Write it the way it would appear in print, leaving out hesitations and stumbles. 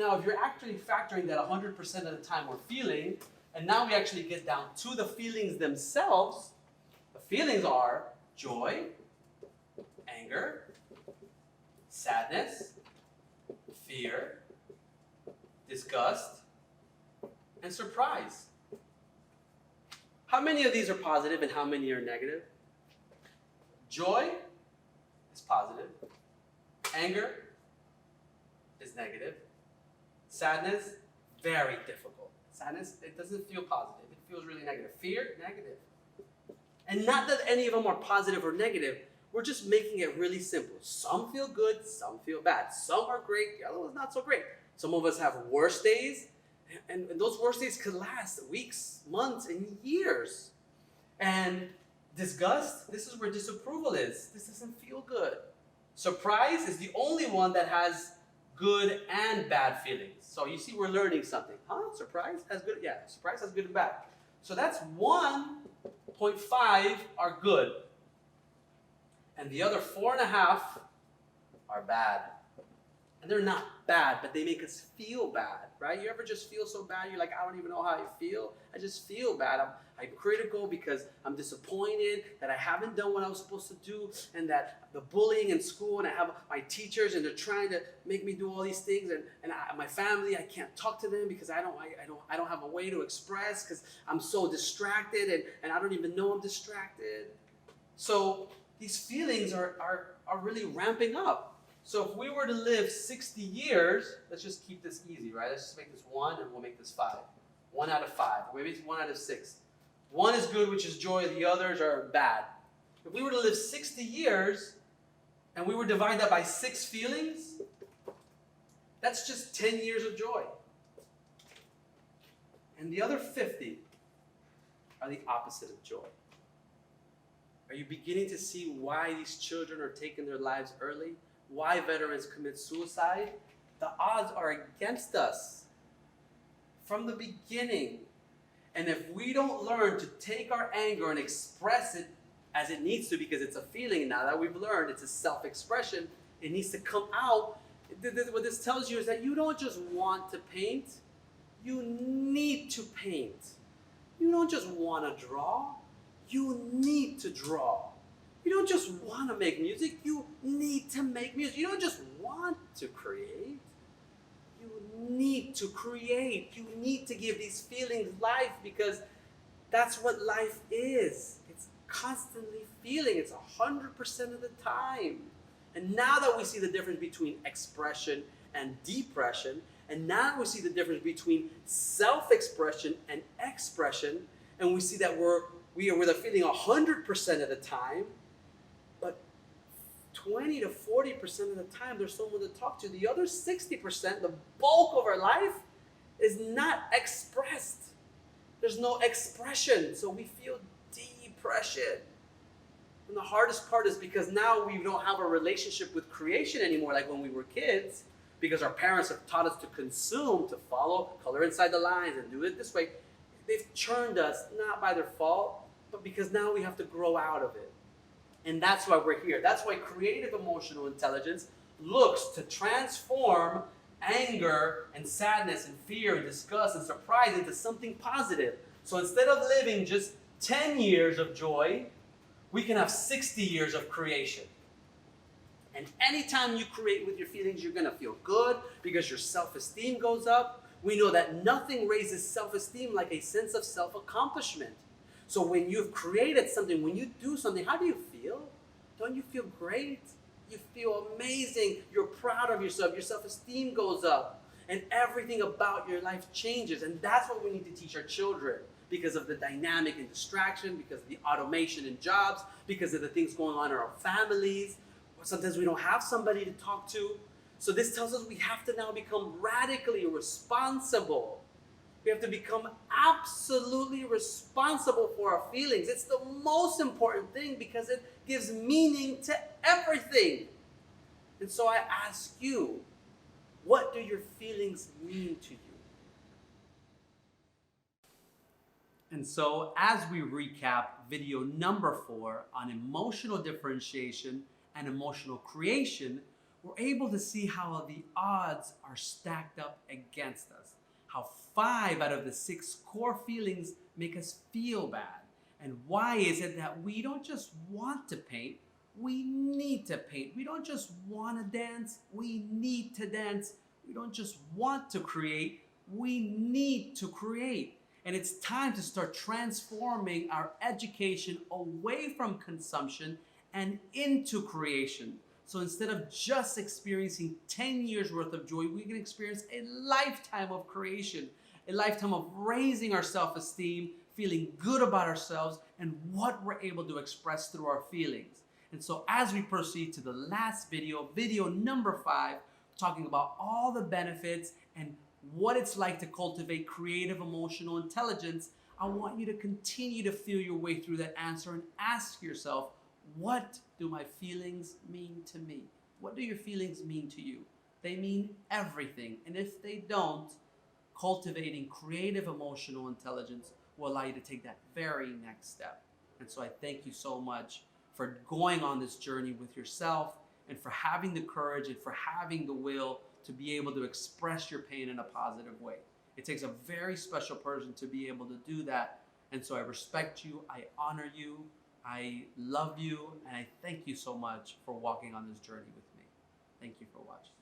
Now, if you're actually factoring that 100% of the time we're feeling, and now we actually get down to the feelings themselves, the feelings are joy, anger, sadness, fear, disgust, and surprise. How many of these are positive and how many are negative? Joy is positive. Anger is negative. Sadness, very difficult. Sadness, it doesn't feel positive. It feels really negative. Fear, negative. And not that any of them are positive or negative. We're just making it really simple. Some feel good, some feel bad. Some are great, the other one's not so great. Some of us have worse days, and those worst days could last weeks, months, and years. And disgust, this is where disapproval is. This doesn't feel good. Surprise is the only one that has good and bad feelings. So you see, we're learning something. Huh? Surprise has good, yeah, surprise has good and bad. So that's 1.5 are good. And the other 4.5 are bad. And they're not bad, but they make us feel bad, right? You ever just feel so bad, you're like, I don't even know how I feel. I just feel bad. I'm critical because I'm disappointed that I haven't done what I was supposed to do, and that the bullying in school, and I have my teachers, and they're trying to make me do all these things, and my family, I can't talk to them because I don't have a way to express because I'm so distracted, and I don't even know I'm distracted. So these feelings are really ramping up. So if we were to live 60 years, let's just keep this easy, right? Let's just make this 1 and we'll make this 5. 1 out of 5, or maybe it's 1 out of 6. 1 is good, which is joy, the others are bad. If we were to live 60 years and we were to divide that by 6 feelings, that's just 10 years of joy. And the other 50 are the opposite of joy. Are you beginning to see why these children are taking their lives early? Why veterans commit suicide? The odds are against us from the beginning. And if we don't learn to take our anger and express it as it needs to, because it's a feeling now that we've learned, it's a self-expression, it needs to come out. What this tells you is that you don't just want to paint, you need to paint. You don't just want to draw, you need to draw. You don't just want to make music, you need to make music. You don't just want to create, you need to create. You need to give these feelings life, because that's what life is. It's constantly feeling. It's 100% of the time. And now that we see the difference between expression and depression, and now we see the difference between self-expression and expression, and we see that we're the feeling 100% of the time, but 20 to 40% of the time there's someone to talk to. The other 60%, the bulk of our life, is not expressed. There's no expression, so we feel depression. And the hardest part is because now we don't have a relationship with creation anymore like when we were kids, because our parents have taught us to consume, to follow, color inside the lines, and do it this way. They've churned us, not by their fault, but because now we have to grow out of it. And that's why we're here. That's why creative emotional intelligence looks to transform anger and sadness and fear and disgust and surprise into something positive. So instead of living just 10 years of joy, we can have 60 years of creation. And anytime you create with your feelings, you're going to feel good because your self-esteem goes up. We know that nothing raises self-esteem like a sense of self-accomplishment. So when you've created something, when you do something, how do you feel? Don't you feel great? You feel amazing. You're proud of yourself. Your self-esteem goes up. And everything about your life changes. And that's what we need to teach our children, because of the dynamic and distraction, because of the automation in jobs, because of the things going on in our families. Sometimes we don't have somebody to talk to. So this tells us we have to now become radically responsible. We have to become absolutely responsible for our feelings. It's the most important thing because it gives meaning to everything. And so I ask you, what do your feelings mean to you? And so as we recap video number 4 on emotional differentiation and emotional creation, we're able to see how the odds are stacked up against us. How 5 out of the 6 core feelings make us feel bad. And why is it that we don't just want to paint, we need to paint. We don't just want to dance, we need to dance. We don't just want to create, we need to create. And it's time to start transforming our education away from consumption and into creation. So instead of just experiencing 10 years worth of joy, we can experience a lifetime of creation, a lifetime of raising our self-esteem, feeling good about ourselves, and what we're able to express through our feelings. And so as we proceed to the last video, video number 5, talking about all the benefits and what it's like to cultivate creative emotional intelligence, I want you to continue to feel your way through that answer and ask yourself, what do my feelings mean to me? What do your feelings mean to you? They mean everything. And if they don't, cultivating creative emotional intelligence will allow you to take that very next step. And so I thank you so much for going on this journey with yourself and for having the courage and for having the will to be able to express your pain in a positive way. It takes a very special person to be able to do that. And so I respect you, I honor you, I love you, and I thank you so much for walking on this journey with me. Thank you for watching.